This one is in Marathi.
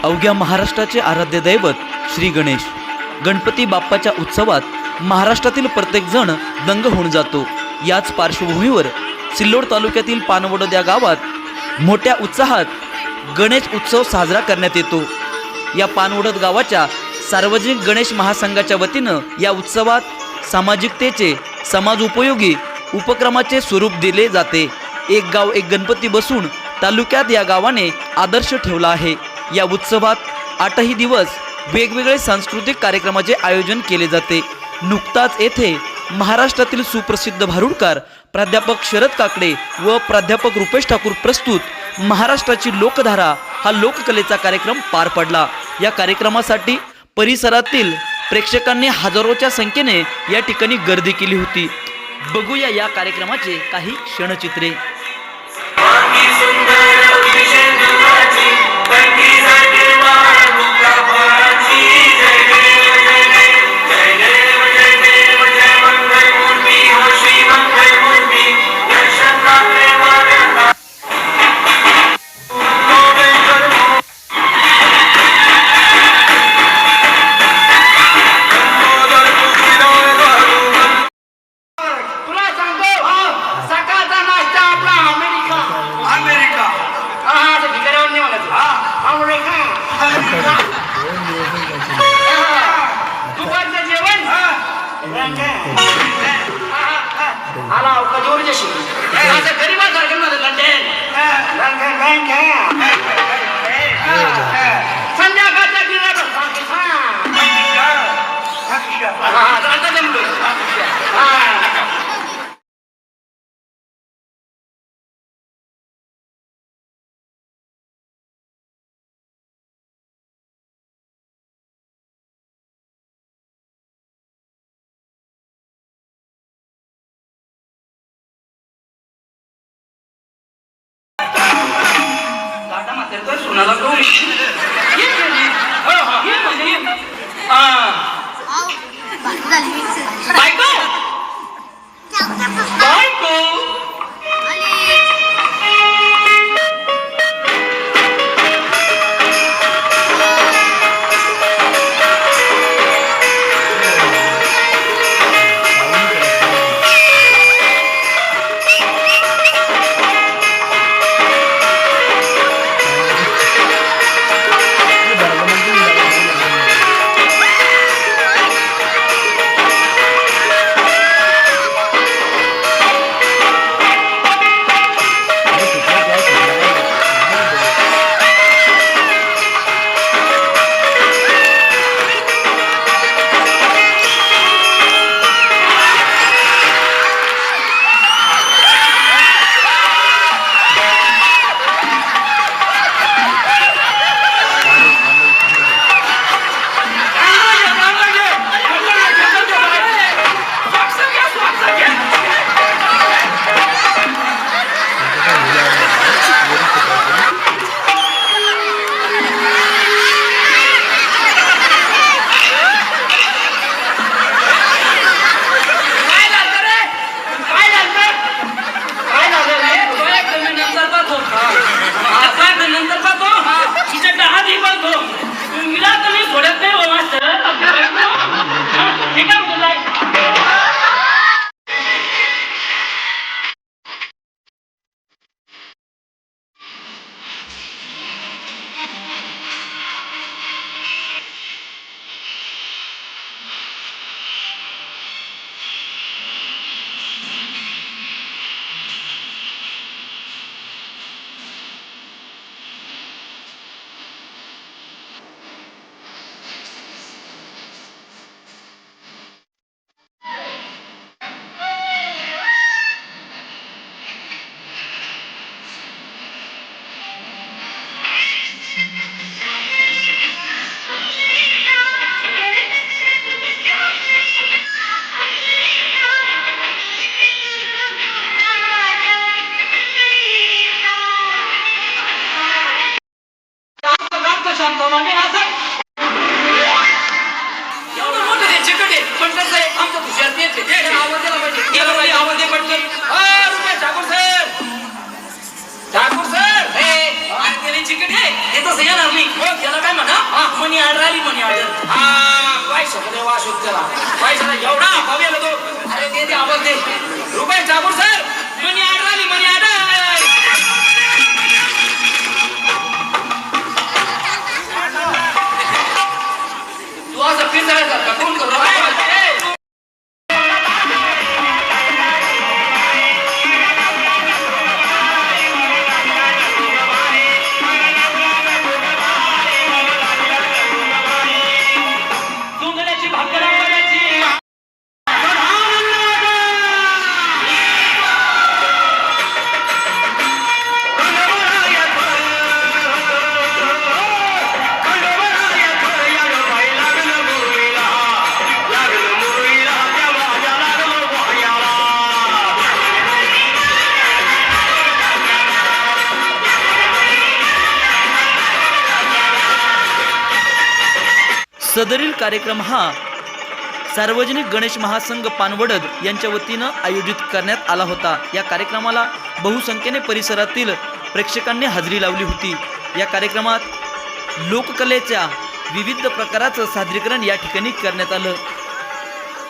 अवघ्या महाराष्ट्राचे आराध्य दैवत श्री गणेश गणपती बाप्पाच्या उत्सवात महाराष्ट्रातील प्रत्येक जण दंग होऊन जातो। याच पार्श्वभूमीवर सिल्लोड तालुक्यातील पानवडद या गावात मोठ्या उत्साहात गणेश उत्सव साजरा करण्यात येतो। या पानवडद गावाच्या सार्वजनिक गणेश महासंघाच्या वतीनं या उत्सवात सामाजिकतेचे समाज उपयोगी उपक्रमाचे स्वरूप दिले जाते। एक गाव एक गणपती बसून तालुक्यात या गावाने आदर्श ठेवला आहे। या उत्सवात 8ही दिवस वेगवेगळे सांस्कृतिक कार्यक्रमाचे आयोजन केले जाते। नुकताच येथे महाराष्ट्रातील सुप्रसिद्ध भारुडकार प्राध्यापक शरद काकडे व प्राध्यापक रुपेश ठाकूर प्रस्तुत महाराष्ट्राची लोकधारा हा लोककलेचा कार्यक्रम पार पडला। या कार्यक्रमासाठी परिसरातील प्रेक्षकांनी हजारोच्या संख्येने या ठिकाणी गर्दी केली होती। बघूया या कार्यक्रमाचे काही क्षणचित्रे। ठाकूर सर, ते तसं येणार नाही. त्याला काय म्हणा, मनी ऑर्डर आली, मनी ऑर्डर. पैशाकडे वाशोक त्याला, पैशाला एवढा अभाव येतो. अरे ते आवाज दे रुपये ठाकूर सर, मनी ऑर्डर आली, मनी ऑर्डर. तू असं पिंजऱ्यासारखा कोण करू राहिला? सदरील कार्यक्रम हा सार्वजनिक गणेश महासंघ पानवडद यांच्या वतीनं आयोजित करण्यात आला होता. या कार्यक्रमाला बहुसंख्येने परिसरातील प्रेक्षकांनी हजेरी लावली होती. या कार्यक्रमात लोककलेच्या विविध प्रकाराचं सादरीकरण या ठिकाणी करण्यात आलं.